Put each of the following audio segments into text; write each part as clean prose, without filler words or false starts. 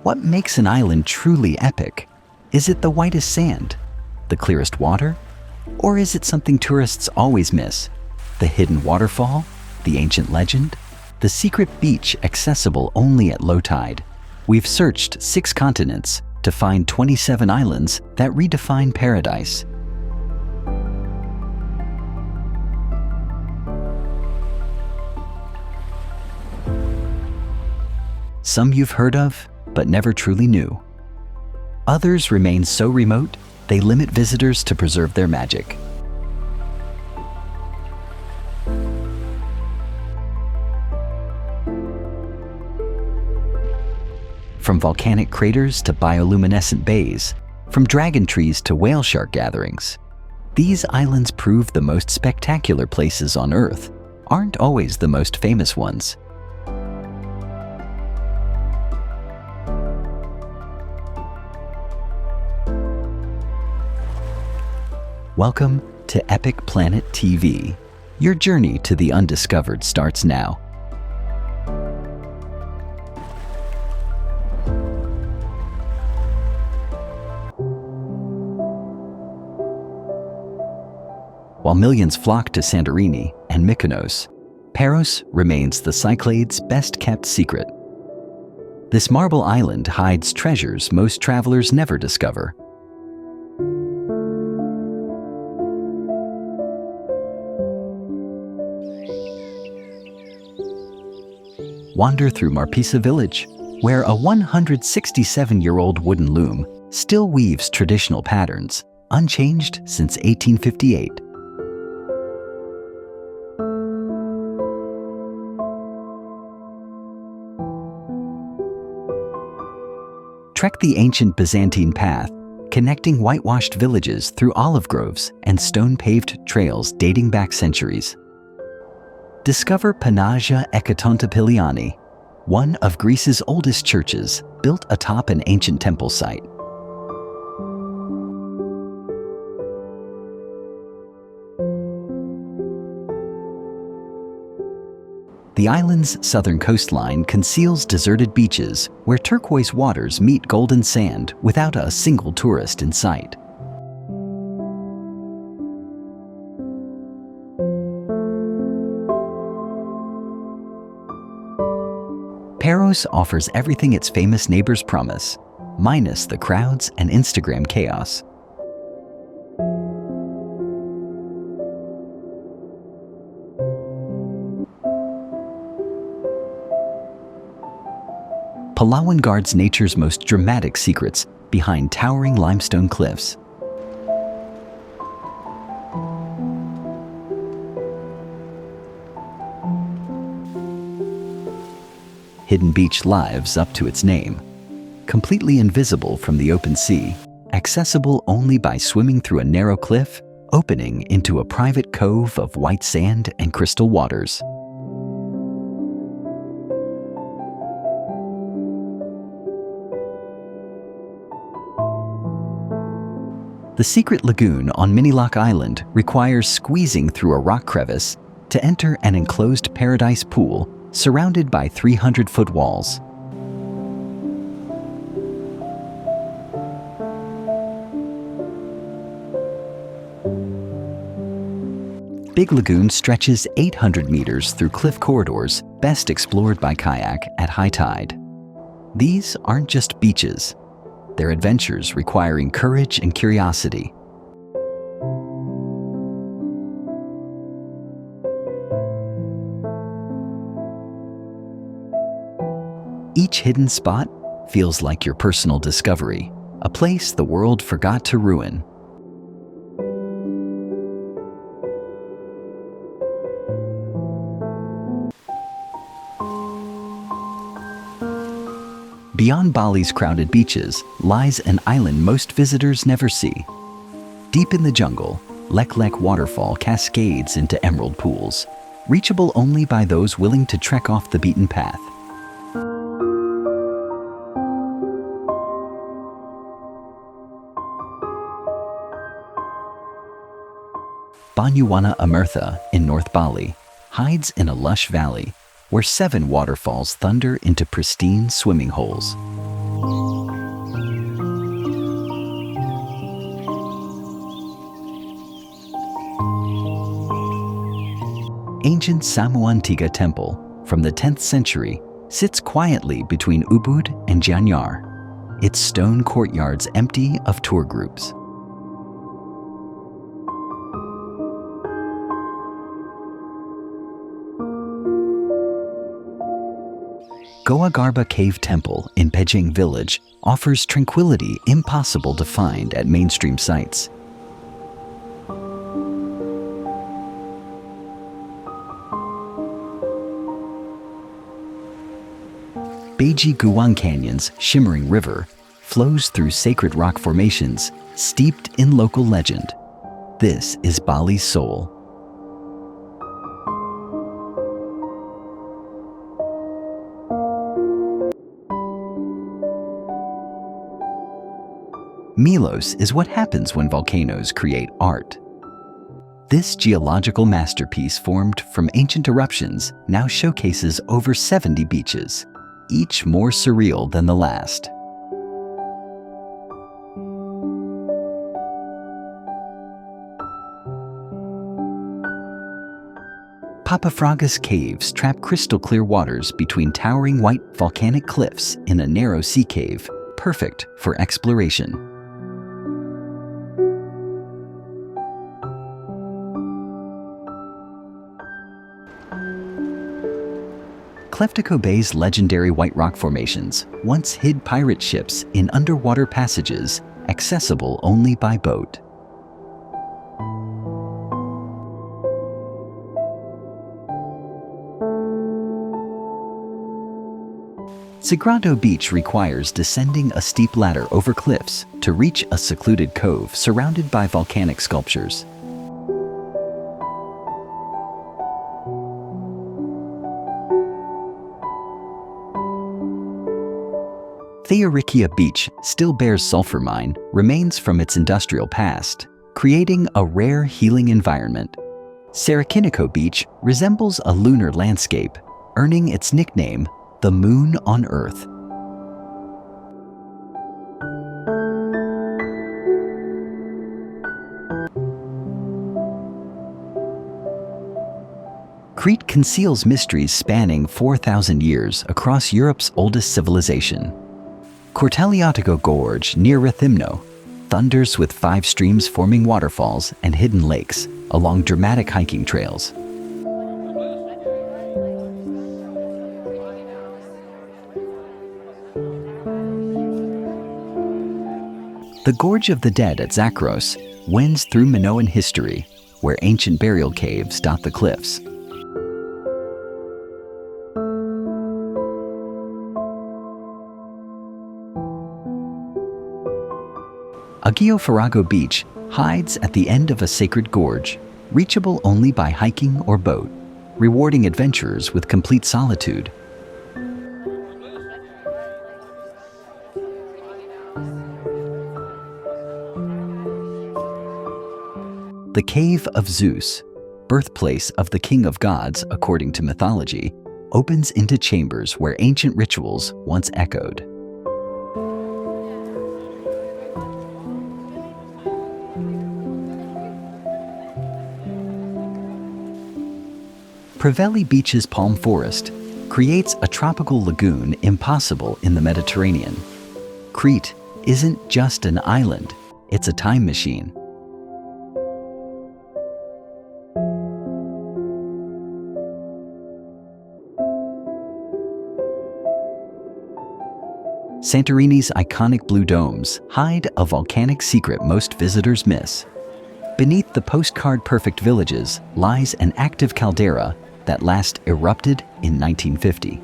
What makes an island truly epic? Is it the whitest sand? The clearest water? Or is it something tourists always miss? The hidden waterfall? The ancient legend? The secret beach accessible only at low tide? We've searched 6 continents to find 27 islands that redefine paradise. Some you've heard of, but never truly knew. Others remain so remote, they limit visitors to preserve their magic. From volcanic craters to bioluminescent bays, from dragon trees to whale shark gatherings, these islands prove the most spectacular places on Earth aren't always the most famous ones. Welcome to Epic Planet TV. Your journey to the undiscovered starts now. While millions flock to Santorini and Mykonos, Paros remains the Cyclades' best-kept secret. This marble island hides treasures most travelers never discover. Wander through Marpisa village, where a 167-year-old wooden loom still weaves traditional patterns, unchanged since 1858. Trek the ancient Byzantine path, connecting whitewashed villages through olive groves and stone-paved trails dating back centuries. Discover Panagia Ekatontopiliani, one of Greece's oldest churches, built atop an ancient temple site. The island's southern coastline conceals deserted beaches where turquoise waters meet golden sand without a single tourist in sight. Paros offers everything its famous neighbors promise, minus the crowds and Instagram chaos. Palawan guards nature's most dramatic secrets behind towering limestone cliffs. Hidden Beach lives up to its name. Completely invisible from the open sea, accessible only by swimming through a narrow cliff, opening into a private cove of white sand and crystal waters. The secret lagoon on Miniloc Island requires squeezing through a rock crevice to enter an enclosed paradise pool surrounded by 300-foot walls. Big Lagoon stretches 800 meters through cliff corridors best explored by kayak at high tide. These aren't just beaches. They're adventures requiring courage and curiosity. Each hidden spot feels like your personal discovery, a place the world forgot to ruin. Beyond Bali's crowded beaches lies an island most visitors never see. Deep in the jungle, Lek Lek Waterfall cascades into emerald pools, reachable only by those willing to trek off the beaten path. Banyuwana Amertha in North Bali hides in a lush valley where 7 waterfalls thunder into pristine swimming holes. Ancient Samuantiga Temple from the 10th century sits quietly between Ubud and Gianyar, its stone courtyards empty of tour groups. Goa Garba Cave Temple in Pejing Village offers tranquility impossible to find at mainstream sites. Beji Guang Canyon's shimmering river flows through sacred rock formations steeped in local legend. This is Bali's soul. Milos is what happens when volcanoes create art. This geological masterpiece formed from ancient eruptions now showcases over 70 beaches, each more surreal than the last. Papafragas caves trap crystal-clear waters between towering white volcanic cliffs in a narrow sea cave, perfect for exploration. Cleftico Bay's legendary white rock formations once hid pirate ships in underwater passages accessible only by boat. Sagrado Beach requires descending a steep ladder over cliffs to reach a secluded cove surrounded by volcanic sculptures. Theorikia Beach still bears sulfur mine remains from its industrial past, creating a rare healing environment. Sarakinico Beach resembles a lunar landscape, earning its nickname, the Moon on Earth. Crete conceals mysteries spanning 4,000 years across Europe's oldest civilization. Cortaliatico Gorge near Rethymno thunders with 5 streams forming waterfalls and hidden lakes along dramatic hiking trails. The Gorge of the Dead at Zakros wends through Minoan history, where ancient burial caves dot the cliffs. Agio Farago Beach hides at the end of a sacred gorge, reachable only by hiking or boat, rewarding adventurers with complete solitude. The Cave of Zeus, birthplace of the king of gods according to mythology, opens into chambers where ancient rituals once echoed. Preveli Beach's palm forest creates a tropical lagoon impossible in the Mediterranean. Crete isn't just an island, it's a time machine. Santorini's iconic blue domes hide a volcanic secret most visitors miss. Beneath the postcard-perfect villages lies an active caldera that last erupted in 1950.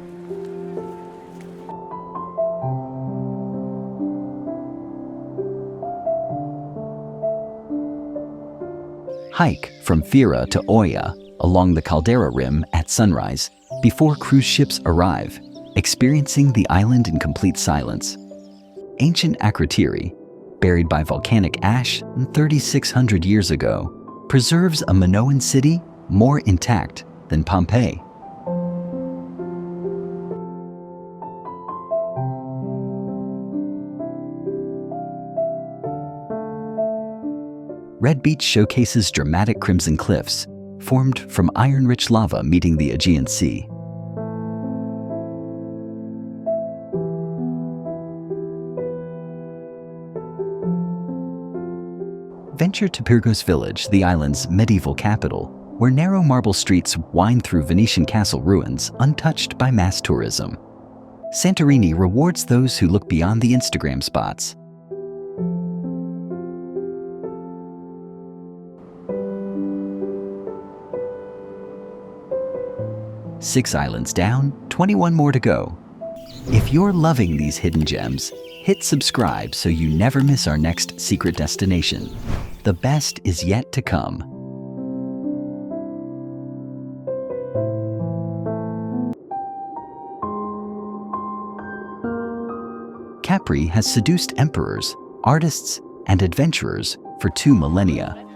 Hike from Fira to Oya along the caldera rim at sunrise before cruise ships arrive, experiencing the island in complete silence. Ancient Akrotiri, buried by volcanic ash 3,600 years ago, preserves a Minoan city more intact than Pompeii. Red Beach showcases dramatic crimson cliffs, formed from iron-rich lava meeting the Aegean Sea. Venture to Pyrgos village, the island's medieval capital, where narrow marble streets wind through Venetian castle ruins untouched by mass tourism. Santorini rewards those who look beyond the Instagram spots. Six islands down, 21 more to go. If you're loving these hidden gems, hit subscribe so you never miss our next secret destination. The best is yet to come. Capri has seduced emperors, artists, and adventurers for 2 millennia.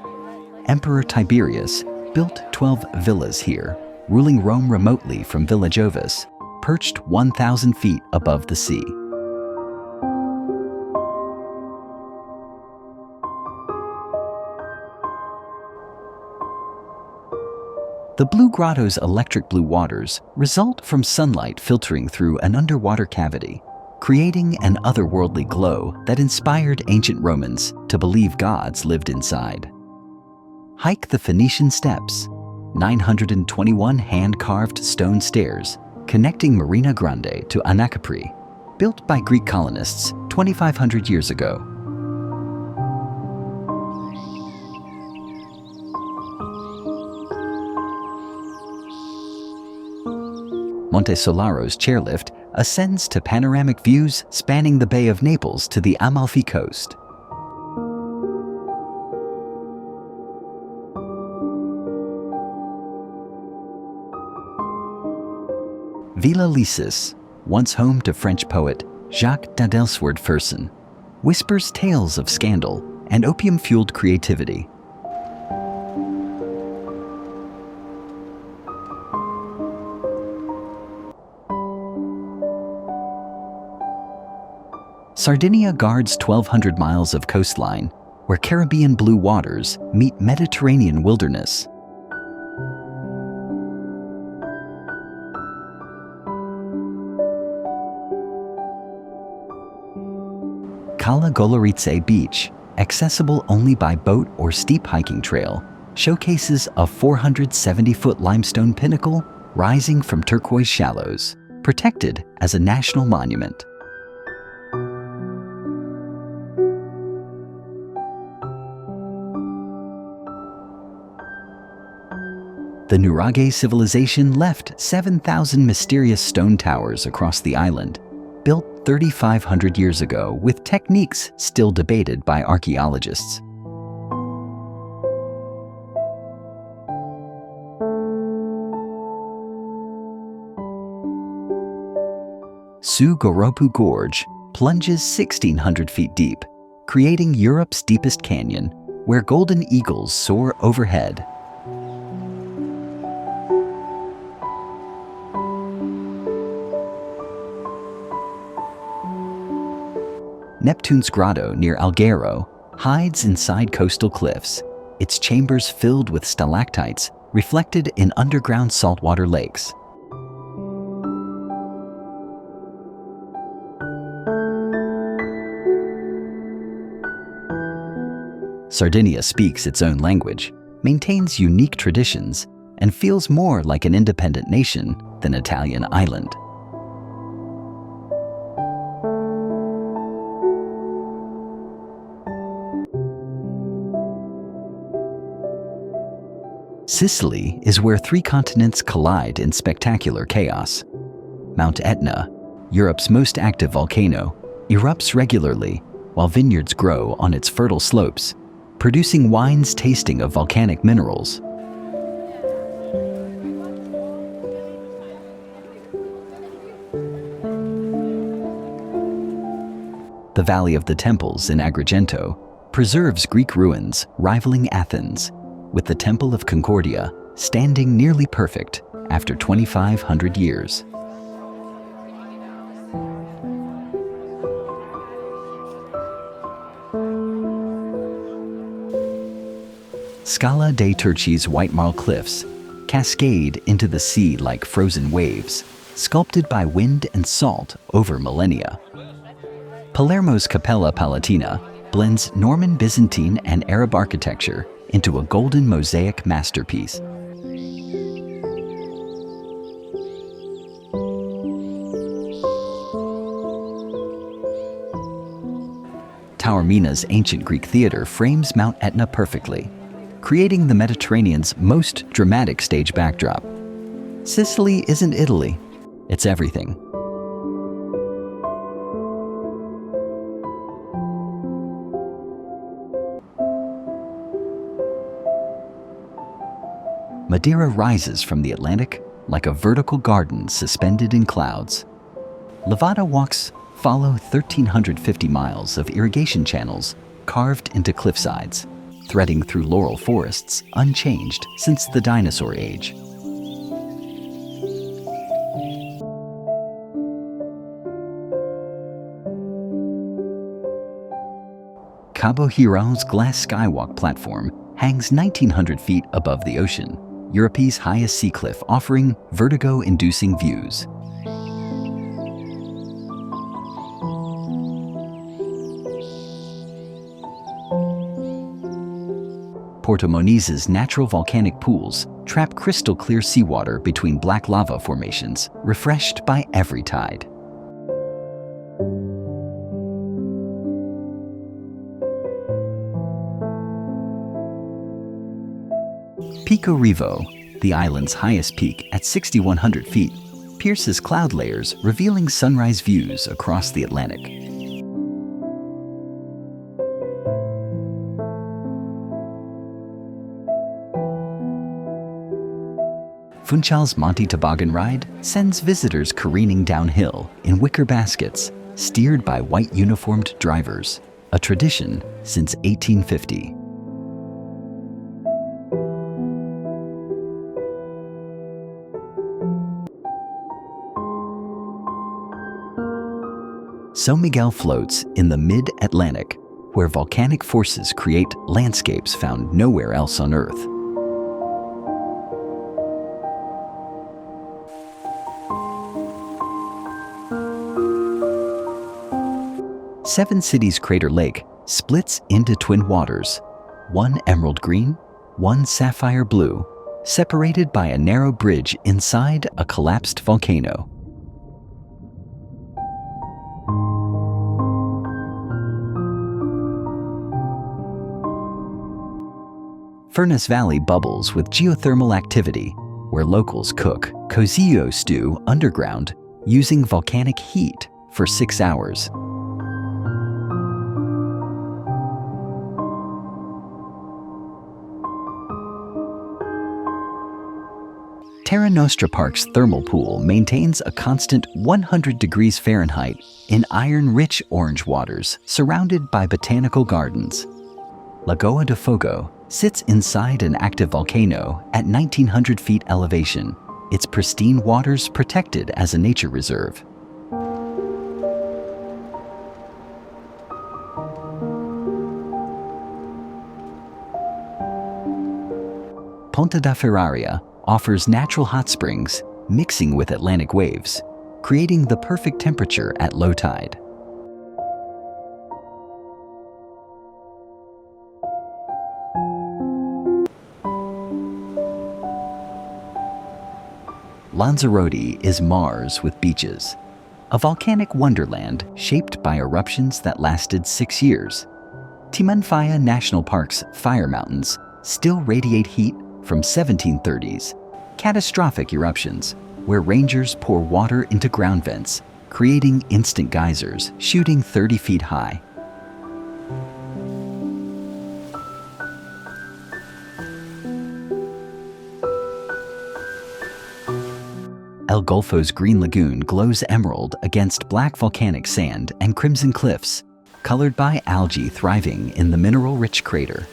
Emperor Tiberius built 12 villas here, ruling Rome remotely from Villa Jovis, perched 1,000 feet above the sea. The Blue Grotto's electric blue waters result from sunlight filtering through an underwater cavity, creating an otherworldly glow that inspired ancient Romans to believe gods lived inside. Hike the Phoenician Steps, 921 hand-carved stone stairs connecting Marina Grande to Anacapri, built by Greek colonists 2,500 years ago. Monte Solaro's chairlift ascends to panoramic views spanning the Bay of Naples to the Amalfi Coast. Villa Lisis, once home to French poet Jacques d'Adelswerd-Fersen, whispers tales of scandal and opium-fueled creativity. Sardinia guards 1,200 miles of coastline where Caribbean blue waters meet Mediterranean wilderness. Cala Goloritse Beach, accessible only by boat or steep hiking trail, showcases a 470-foot limestone pinnacle rising from turquoise shallows, protected as a national monument. The Nurage civilization left 7,000 mysterious stone towers across the island, built 3,500 years ago with techniques still debated by archaeologists. Sugoropu Gorge plunges 1,600 feet deep, creating Europe's deepest canyon, where golden eagles soar overhead. Neptune's Grotto near Alghero hides inside coastal cliffs, its chambers filled with stalactites reflected in underground saltwater lakes. Sardinia speaks its own language, maintains unique traditions, and feels more like an independent nation than Italian island. Sicily is where 3 continents collide in spectacular chaos. Mount Etna, Europe's most active volcano, erupts regularly while vineyards grow on its fertile slopes, producing wines tasting of volcanic minerals. The Valley of the Temples in Agrigento preserves Greek ruins rivaling Athens, with the Temple of Concordia standing nearly perfect after 2,500 years. Scala dei Turci's white marl cliffs cascade into the sea like frozen waves, sculpted by wind and salt over millennia. Palermo's Cappella Palatina blends Norman Byzantine and Arab architecture into a golden mosaic masterpiece. Taormina's ancient Greek theater frames Mount Etna perfectly, creating the Mediterranean's most dramatic stage backdrop. Sicily isn't Italy, it's everything. Madeira rises from the Atlantic like a vertical garden suspended in clouds. Levada walks follow 1,350 miles of irrigation channels carved into cliffsides, threading through laurel forests unchanged since the dinosaur age. Cabo Hiron's glass skywalk platform hangs 1,900 feet above the ocean, Europe's highest sea cliff, offering vertigo-inducing views. Porto Moniz's natural volcanic pools trap crystal-clear seawater between black lava formations, refreshed by every tide. Pico Revo, the island's highest peak at 6,100 feet, pierces cloud layers, revealing sunrise views across the Atlantic. Funchal's Monte Toboggan ride sends visitors careening downhill in wicker baskets, steered by white uniformed drivers, a tradition since 1850. São Miguel floats in the mid-Atlantic, where volcanic forces create landscapes found nowhere else on Earth. Seven Cities Crater Lake splits into twin waters, one emerald green, one sapphire blue, separated by a narrow bridge inside a collapsed volcano. Furnace Valley bubbles with geothermal activity, where locals cook cozillo stew underground using volcanic heat for 6 hours. Terra Nostra Park's thermal pool maintains a constant 100 degrees Fahrenheit in iron-rich orange waters surrounded by botanical gardens. Lagoa de Fogo sits inside an active volcano at 1,900 feet elevation, its pristine waters protected as a nature reserve. Ponta da Ferraria offers natural hot springs mixing with Atlantic waves, creating the perfect temperature at low tide. Lanzarote is Mars with beaches, a volcanic wonderland shaped by eruptions that lasted 6 years. Timanfaya National Park's fire mountains still radiate heat from 1730s, catastrophic eruptions where rangers pour water into ground vents, creating instant geysers shooting 30 feet high. El Golfo's green lagoon glows emerald against black volcanic sand and crimson cliffs, colored by algae thriving in the mineral-rich crater.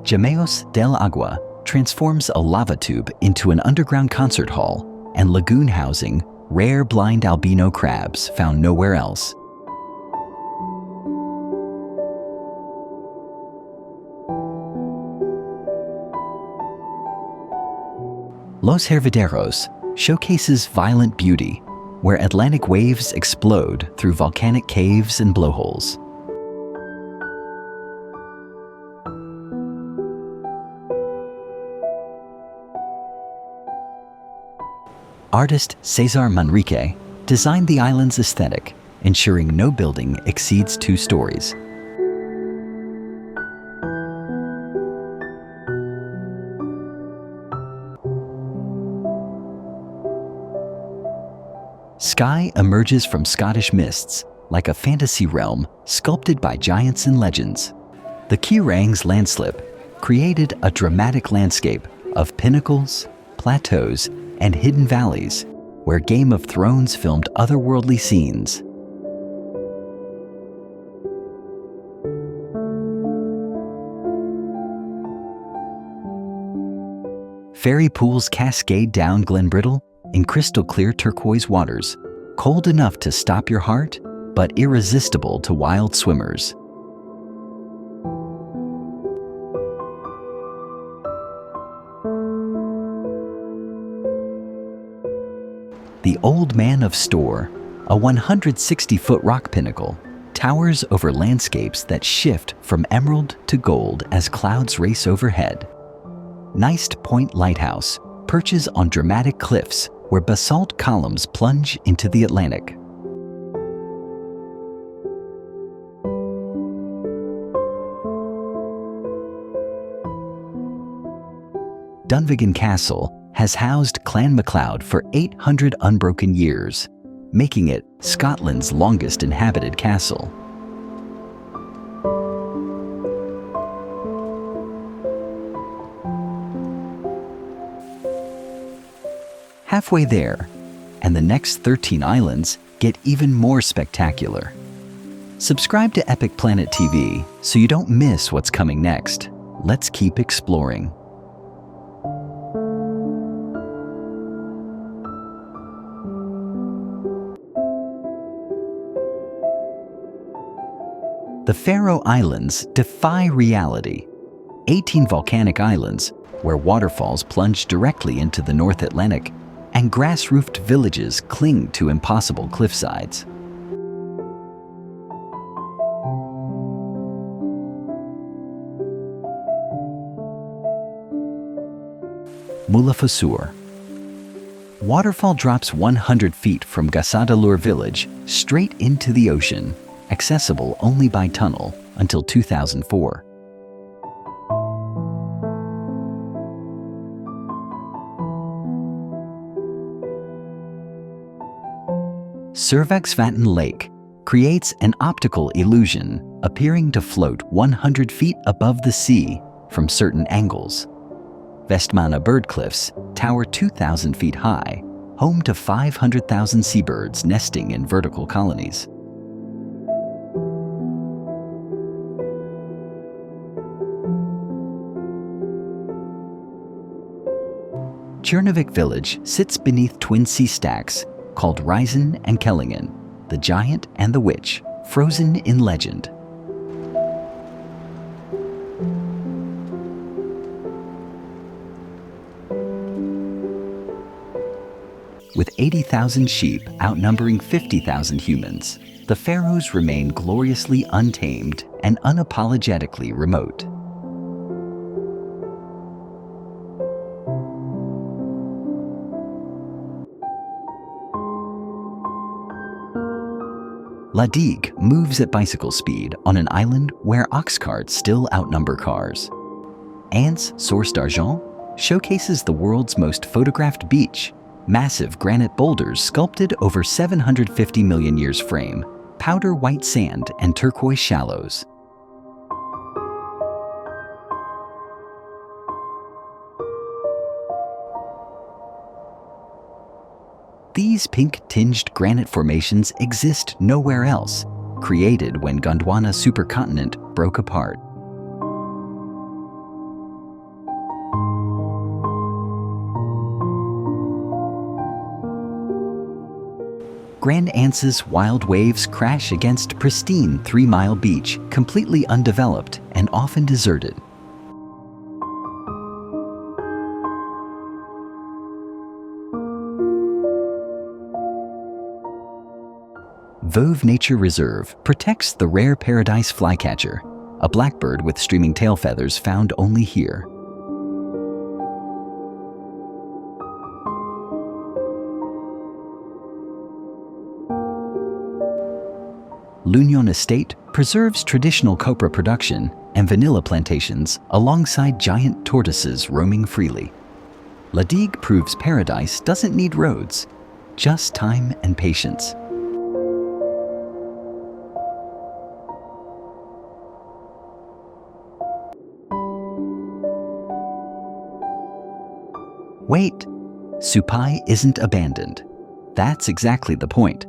Jameos del Agua transforms a lava tube into an underground concert hall and lagoon housing rare blind albino crabs found nowhere else. Los Hervideros showcases violent beauty, where Atlantic waves explode through volcanic caves and blowholes. Artist Cesar Manrique designed the island's aesthetic, ensuring no building exceeds 2 stories. Skye emerges from Scottish mists like a fantasy realm sculpted by giants and legends. The Kerang's landslip created a dramatic landscape of pinnacles, plateaus, and hidden valleys where Game of Thrones filmed otherworldly scenes. Fairy pools cascade down Glenbrittle in crystal clear turquoise waters, cold enough to stop your heart, but irresistible to wild swimmers. The Old Man of Store, a 160-foot rock pinnacle, towers over landscapes that shift from emerald to gold as clouds race overhead. Neist Point Lighthouse perches on dramatic cliffs where basalt columns plunge into the Atlantic. Dunvegan Castle has housed Clan MacLeod for 800 unbroken years, making it Scotland's longest inhabited castle. Halfway there, and the next 13 islands get even more spectacular. Subscribe to Epic Planet TV so you don't miss what's coming next. Let's keep exploring. The Faroe Islands defy reality. 18 volcanic islands, where waterfalls plunge directly into the North Atlantic, and grass-roofed villages cling to impossible cliffsides. Mulafosur. Waterfall drops 100 feet from Gasadalur village straight into the ocean, accessible only by tunnel until 2004. Survaksvatn Lake creates an optical illusion, appearing to float 100 feet above the sea from certain angles. Vestmanna bird cliffs tower 2,000 feet high, home to 500,000 seabirds nesting in vertical colonies. Tjernavik village sits beneath twin sea stacks called Risen and Kellingen, the giant and the witch, frozen in legend. With 80,000 sheep outnumbering 50,000 humans, the Faroes remain gloriously untamed and unapologetically remote. La Digue moves at bicycle speed on an island where ox carts still outnumber cars. Ant's Source d'Argent showcases the world's most photographed beach, massive granite boulders sculpted over 750 million years frame, powder white sand and turquoise shallows. These pink-tinged granite formations exist nowhere else, created when Gondwana supercontinent broke apart. Grand Anse's wild waves crash against pristine 3-mile beach, completely undeveloped and often deserted. Vove Nature Reserve protects the rare paradise flycatcher, a blackbird with streaming tail feathers found only here. L'Union Estate preserves traditional copra production and vanilla plantations alongside giant tortoises roaming freely. La Digue proves paradise doesn't need roads, just time and patience. Wait, Supai isn't abandoned. That's exactly the point.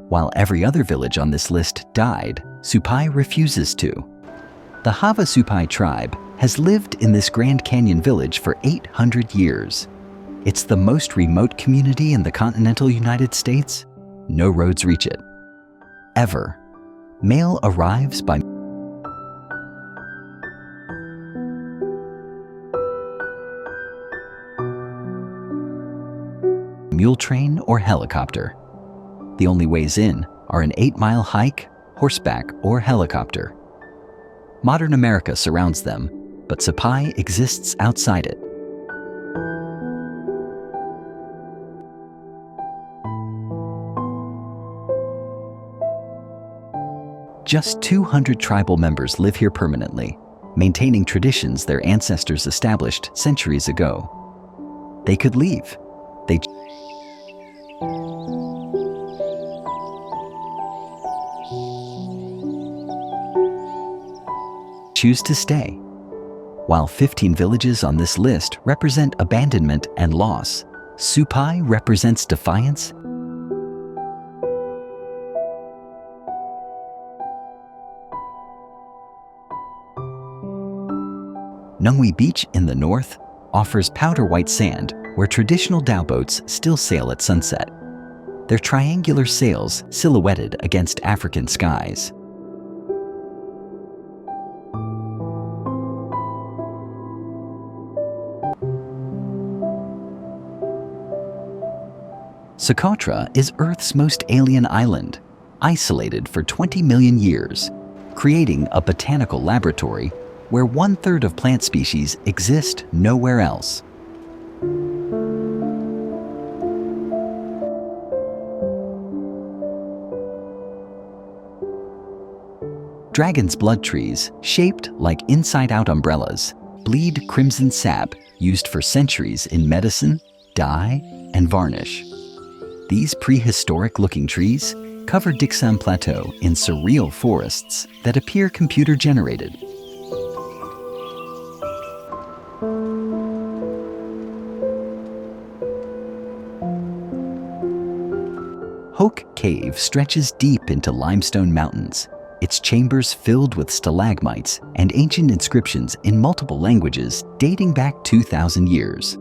While every other village on this list died, Supai refuses to. The Havasupai tribe has lived in this Grand Canyon village for 800 years. It's the most remote community in the continental United States. No roads reach it. Ever. Mail arrives by mule train or helicopter. The only ways in are an 8-mile hike, horseback, or helicopter. Modern America surrounds them, but Supai exists outside it. Just 200 tribal members live here permanently, maintaining traditions their ancestors established centuries ago. They could leave. They choose to stay. While 15 villages on this list represent abandonment and loss, Supai represents defiance Nungwi Beach in the north offers powder white sand where traditional dhow boats still sail at sunset. Their triangular sails silhouetted against African skies. Socotra is Earth's most alien island, isolated for 20 million years, creating a botanical laboratory where 1/3 of plant species exist nowhere else. Dragon's blood trees, shaped like inside-out umbrellas, bleed crimson sap used for centuries in medicine, dye, and varnish. These prehistoric-looking trees cover Dixam Plateau in surreal forests that appear computer-generated. Hoke Cave stretches deep into limestone mountains, its chambers filled with stalagmites and ancient inscriptions in multiple languages dating back 2,000 years.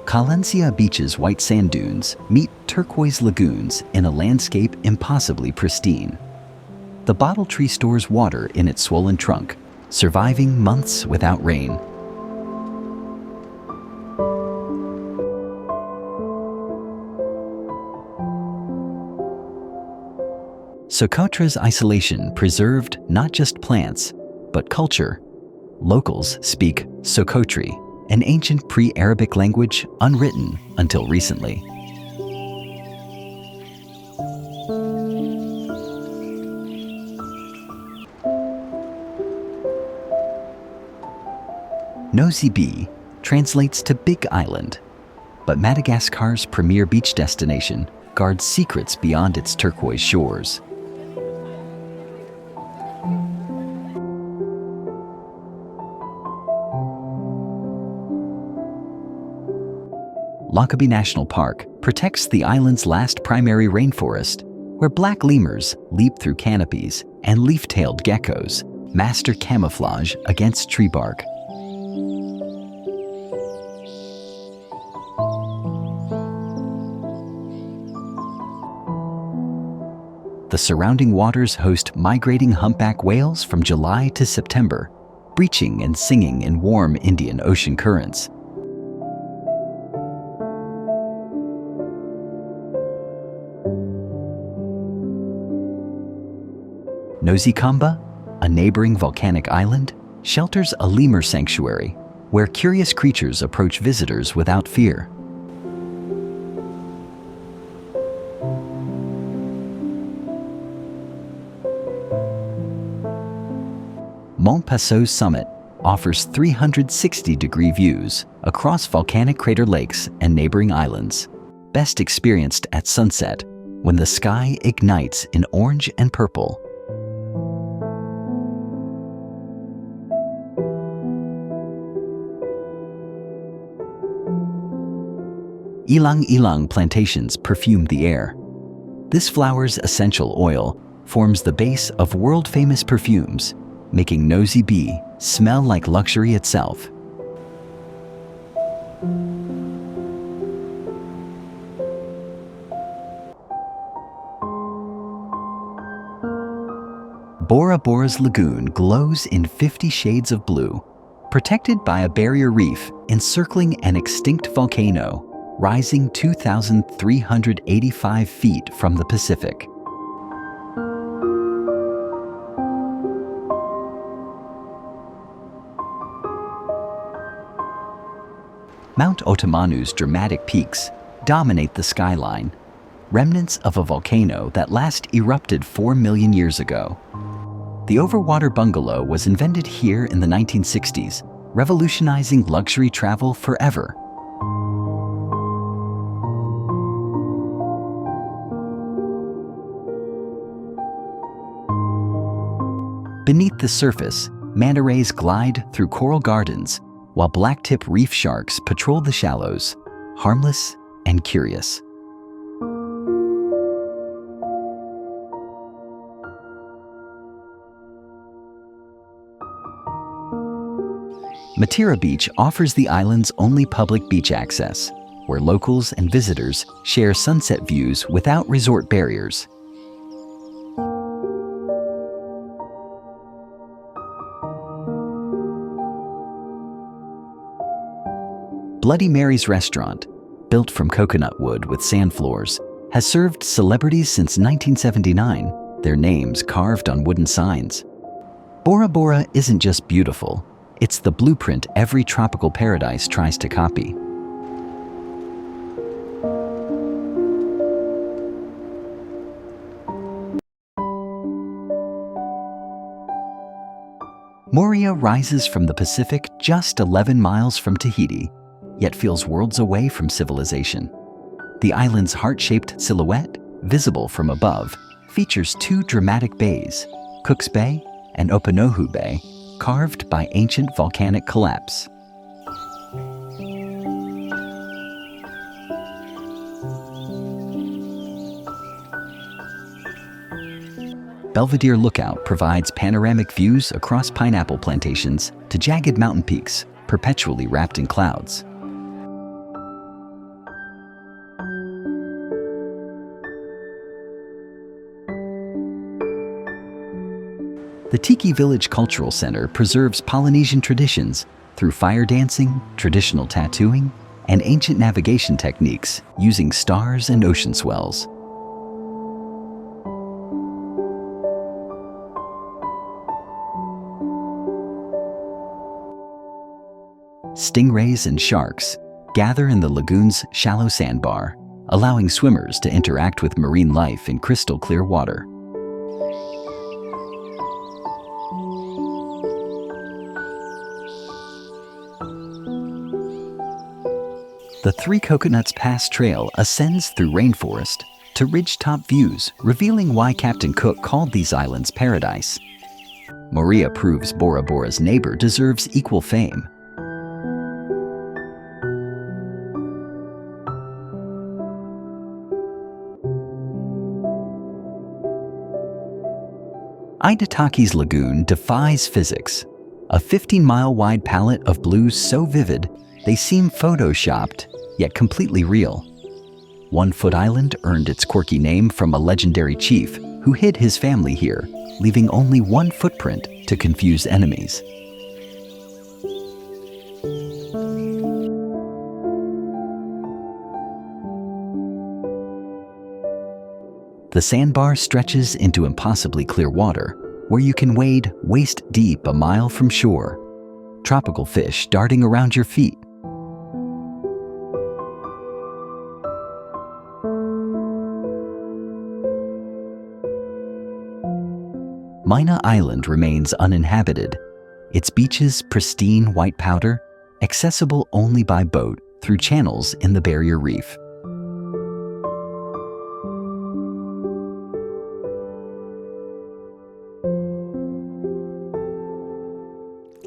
Kalencia Beach's white sand dunes meet turquoise lagoons in a landscape impossibly pristine. The bottle tree stores water in its swollen trunk, surviving months without rain. Socotra's isolation preserved not just plants, but culture. Locals speak Socotri, an ancient pre-Arabic language unwritten until recently. Nosy Be translates to Big Island, but Madagascar's premier beach destination guards secrets beyond its turquoise shores. Lockerbie National Park protects the island's last primary rainforest, where black lemurs leap through canopies and leaf-tailed geckos master camouflage against tree bark. The surrounding waters host migrating humpback whales from July to September, breaching and singing in warm Indian Ocean currents. Nosy Kamba, a neighboring volcanic island, shelters a lemur sanctuary where curious creatures approach visitors without fear. Mont Passeau's summit offers 360-degree views across volcanic crater lakes and neighboring islands, best experienced at sunset when the sky ignites in orange and purple. Ilang-ilang plantations perfume the air. This flower's essential oil forms the base of world-famous perfumes, making Nosy Be smell like luxury itself. Bora Bora's lagoon glows in 50 shades of blue, protected by a barrier reef encircling an extinct volcano rising 2,385 feet from the Pacific. Mount Otomanu's dramatic peaks dominate the skyline, remnants of a volcano that last erupted 4 million years ago. The overwater bungalow was invented here in the 1960s, revolutionizing luxury travel forever. Beneath the surface, manta rays glide through coral gardens, while blacktip reef sharks patrol the shallows, harmless and curious. Matira Beach offers the island's only public beach access, where locals and visitors share sunset views without resort barriers. Bloody Mary's restaurant, built from coconut wood with sand floors, has served celebrities since 1979, their names carved on wooden signs. Bora Bora isn't just beautiful, it's the blueprint every tropical paradise tries to copy. Moorea rises from the Pacific just 11 miles from Tahiti, yet feels worlds away from civilization. The island's heart-shaped silhouette, visible from above, features two dramatic bays, Cook's Bay and Opanohu Bay, carved by ancient volcanic collapse. Belvedere Lookout provides panoramic views across pineapple plantations to jagged mountain peaks, perpetually wrapped in clouds. The Tiki Village Cultural Center preserves Polynesian traditions through fire dancing, traditional tattooing, and ancient navigation techniques using stars and ocean swells. Stingrays and sharks gather in the lagoon's shallow sandbar, allowing swimmers to interact with marine life in crystal clear water. The Three Coconuts Pass Trail ascends through rainforest to ridgetop views, revealing why Captain Cook called these islands paradise. Moorea proves Bora Bora's neighbor deserves equal fame. Aitutaki's lagoon defies physics. A 15-mile wide palette of blues so vivid, they seem photoshopped, yet completely real. One Foot Island earned its quirky name from a legendary chief who hid his family here, leaving only one footprint to confuse enemies. The sandbar stretches into impossibly clear water, where you can wade waist-deep a mile from shore. Tropical fish darting around your feet. Mina Island remains uninhabited, its beaches pristine white powder, accessible only by boat through channels in the barrier reef.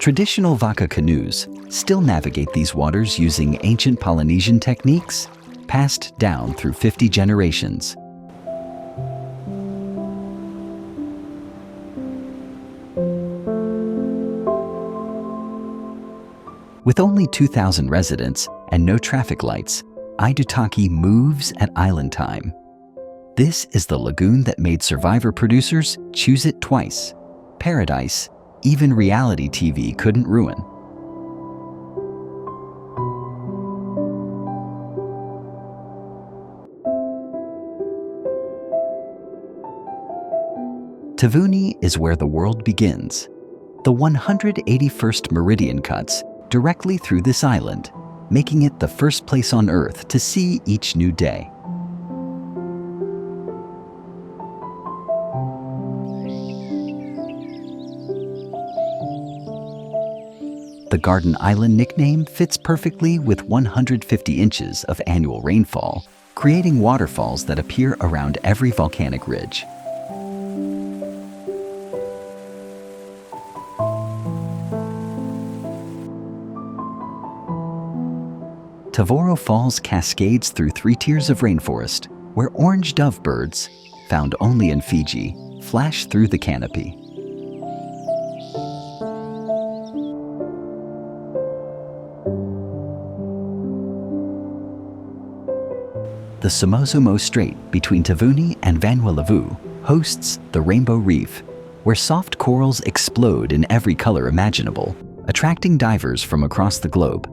Traditional Vaka canoes still navigate these waters using ancient Polynesian techniques passed down through 50 generations. With only 2,000 residents and no traffic lights, Aitutaki moves at island time. This is the lagoon that made Survivor producers choose it twice. Paradise even reality TV couldn't ruin. Tavuni is where the world begins. The 181st meridian cuts directly through this island, making it the first place on Earth to see each new day. The Garden Island nickname fits perfectly with 150 inches of annual rainfall, creating waterfalls that appear around every volcanic ridge. Tavoro Falls cascades through 3 tiers of rainforest, where orange dove birds, found only in Fiji, flash through the canopy. The Somosomo Strait between Tavuni and Vanuatu hosts the Rainbow Reef, where soft corals explode in every color imaginable, attracting divers from across the globe.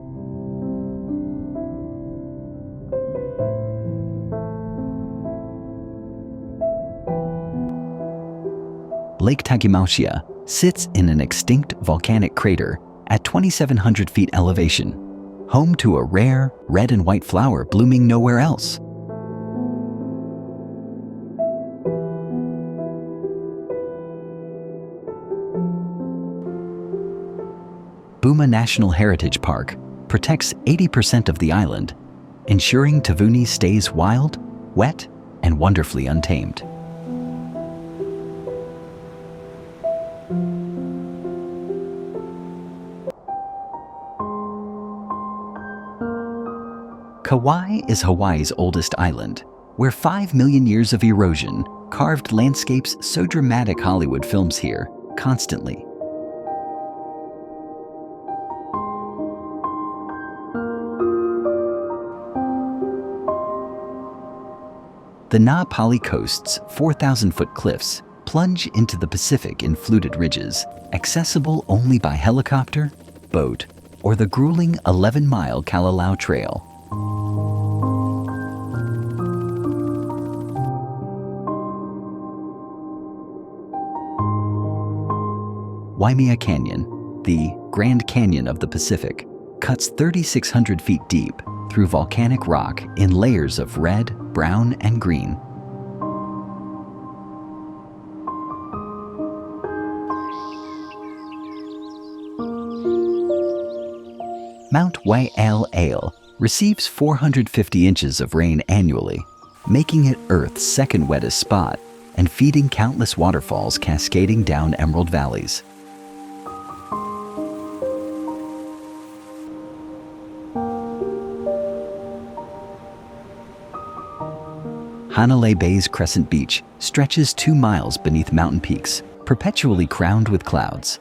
Lake Tagumausia sits in an extinct volcanic crater at 2,700 feet elevation, home to a rare red and white flower blooming nowhere else. Buma National Heritage Park protects 80% of the island, ensuring Tavuni stays wild, wet, and wonderfully untamed. Kauai is Hawaii's oldest island, where 5 million years of erosion carved landscapes so dramatic Hollywood films here constantly. The Na Pali coast's 4,000-foot cliffs plunge into the Pacific in fluted ridges, accessible only by helicopter, boat, or the grueling 11-mile Kalalau Trail. Waimea Canyon, the Grand Canyon of the Pacific, cuts 3,600 feet deep through volcanic rock in layers of red, brown, and green. Mount Waialae receives 450 inches of rain annually, making it Earth's second wettest spot and feeding countless waterfalls cascading down emerald valleys. Hanalei Bay's Crescent Beach stretches 2 miles beneath mountain peaks, perpetually crowned with clouds.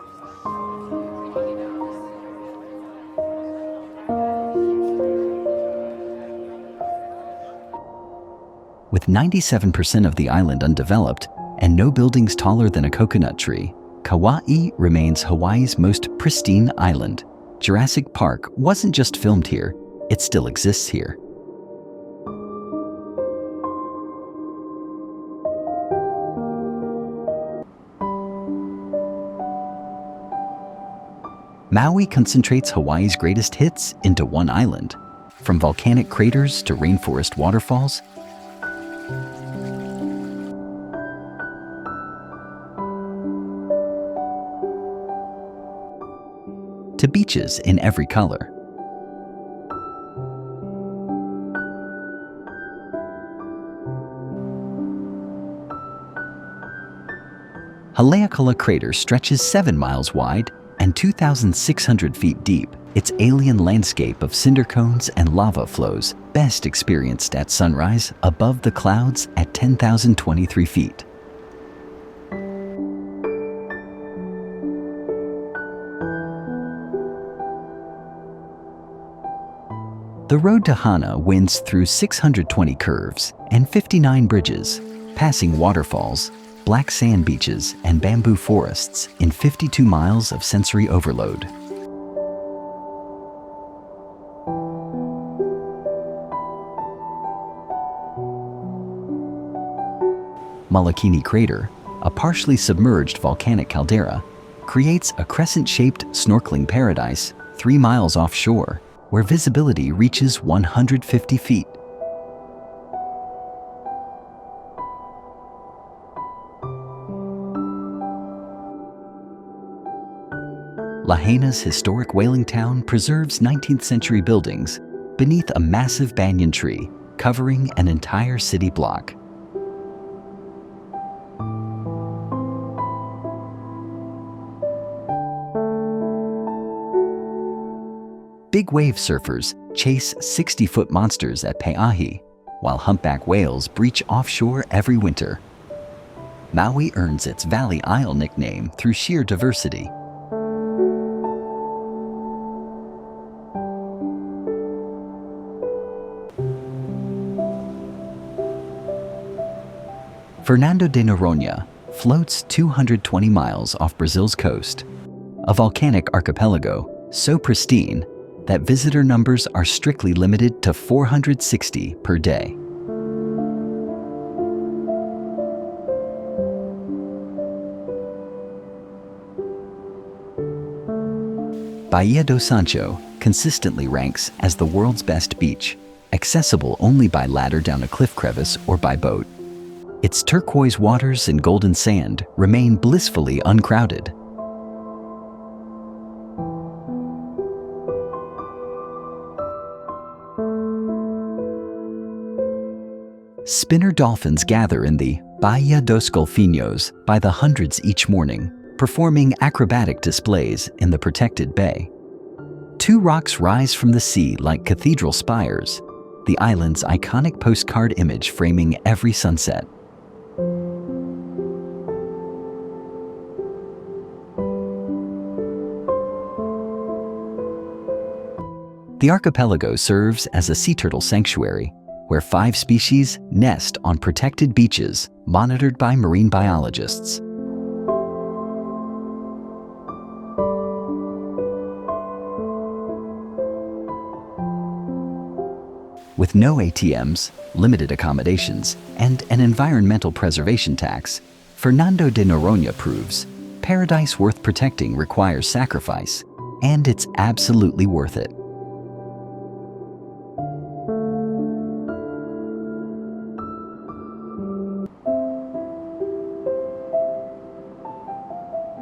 With 97% of the island undeveloped and no buildings taller than a coconut tree, Kauai remains Hawaii's most pristine island. Jurassic Park wasn't just filmed here, it still exists here. Maui concentrates Hawaii's greatest hits into one island. From volcanic craters to rainforest waterfalls, to beaches in every color. Haleakala Crater stretches 7 miles wide and 2,600 feet deep. Its alien landscape of cinder cones and lava flows, best experienced at sunrise above the clouds at 10,023 feet. The road to Hana winds through 620 curves and 59 bridges, passing waterfalls, black sand beaches, and bamboo forests in 52 miles of sensory overload. Molokini Crater, a partially submerged volcanic caldera, creates a crescent-shaped snorkeling paradise 3 miles offshore, where visibility reaches 150 feet. Lahaina's historic whaling town preserves 19th century buildings beneath a massive banyan tree covering an entire city block. Big wave surfers chase 60-foot monsters at Pe'ahi, while humpback whales breach offshore every winter. Maui earns its Valley Isle nickname through sheer diversity. Fernando de Noronha floats 220 miles off Brazil's coast, a volcanic archipelago so pristine that visitor numbers are strictly limited to 460 per day. Bahia do Sancho consistently ranks as the world's best beach, accessible only by ladder down a cliff crevice or by boat. Its turquoise waters and golden sand remain blissfully uncrowded. Spinner dolphins gather in the Baía dos Golfinhos by the hundreds each morning, performing acrobatic displays in the protected bay. 2 rocks rise from the sea like cathedral spires, the island's iconic postcard image framing every sunset. The archipelago serves as a sea turtle sanctuary, where 5 species nest on protected beaches monitored by marine biologists. With no ATMs, limited accommodations, and an environmental preservation tax, Fernando de Noronha proves paradise worth protecting requires sacrifice, and it's absolutely worth it.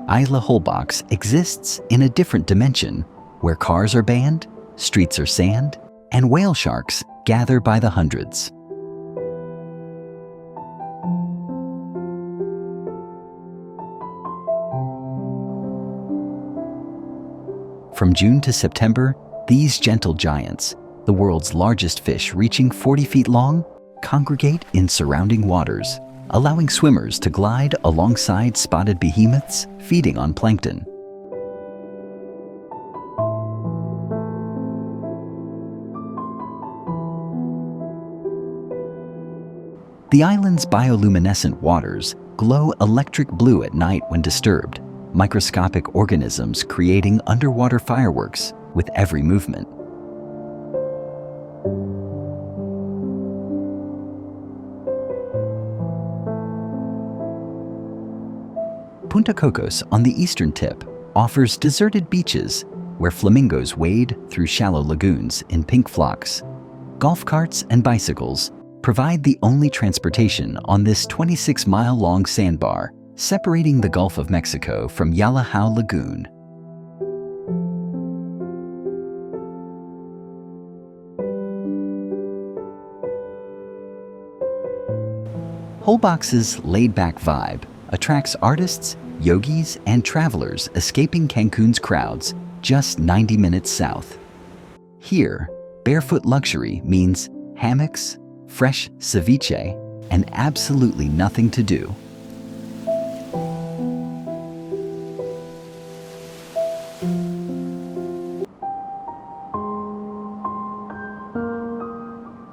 Isla Holbox exists in a different dimension, where cars are banned, streets are sand, and whale sharks gather by the hundreds. From June to September, these gentle giants, the world's largest fish reaching 40 feet long, congregate in surrounding waters, allowing swimmers to glide alongside spotted behemoths feeding on plankton. The island's bioluminescent waters glow electric blue at night when disturbed, microscopic organisms creating underwater fireworks with every movement. Punta Cocos on the eastern tip offers deserted beaches where flamingos wade through shallow lagoons in pink flocks. Golf carts and bicycles provide the only transportation on this 26-mile-long sandbar, separating the Gulf of Mexico from Yalajao Lagoon. Holbox's laid-back vibe attracts artists, yogis, and travelers escaping Cancun's crowds just 90 minutes south. Here, barefoot luxury means hammocks, fresh ceviche, and absolutely nothing to do.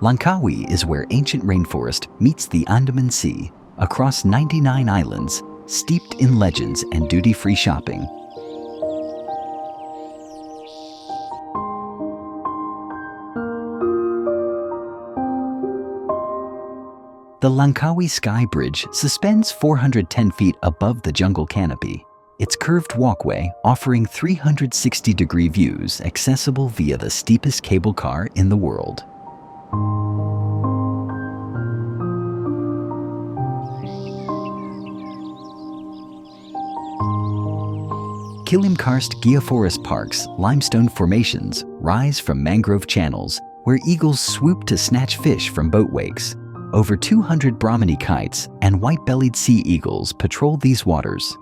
Langkawi is where ancient rainforest meets the Andaman Sea, across 99 islands, steeped in legends and duty-free shopping. The Langkawi Sky Bridge suspends 410 feet above the jungle canopy, its curved walkway offering 360-degree views accessible via the steepest cable car in the world. Kilimkarst Geoforest Park's limestone formations rise from mangrove channels where eagles swoop to snatch fish from boat wakes. Over 200 Brahminy kites and white-bellied sea eagles patrol these waters.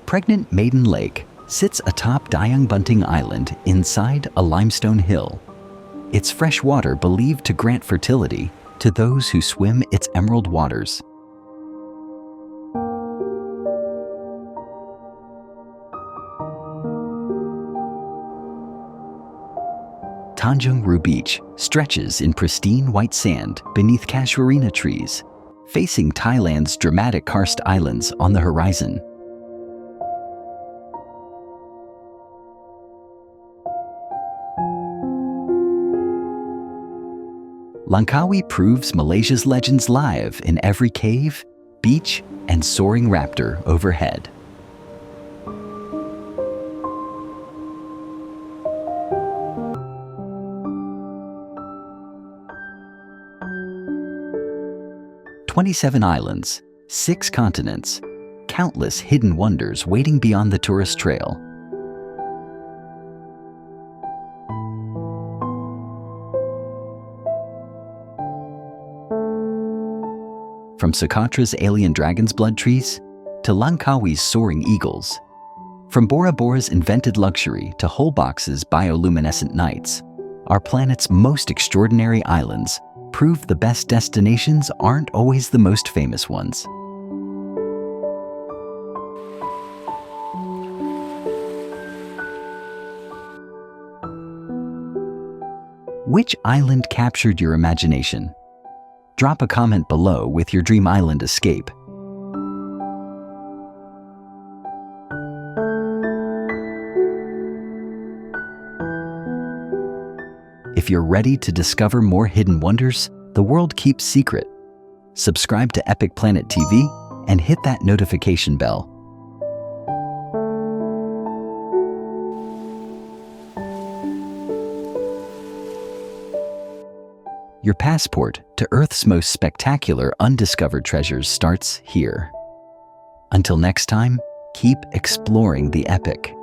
Pregnant Maiden Lake sits atop Dayang Bunting Island inside a limestone hill. Its fresh water believed to grant fertility to those who swim its emerald waters. Tanjung Ru Beach stretches in pristine white sand beneath casuarina trees, facing Thailand's dramatic karst islands on the horizon. Langkawi proves Malaysia's legends live in every cave, beach, and soaring raptor overhead. "27 islands, 6 continents, countless hidden wonders waiting beyond the tourist trail." From Sucatra's alien dragon's blood trees to Langkawi's soaring eagles, from Bora Bora's invented luxury to Holbox's bioluminescent nights, our planet's most extraordinary islands prove the best destinations aren't always the most famous ones. Which island captured your imagination? Drop a comment below with your dream island escape. If you're ready to discover more hidden wonders the world keeps secret, subscribe to Epic Planet TV and hit that notification bell. Your passport to Earth's most spectacular undiscovered treasures starts here. Until next time, keep exploring the epic.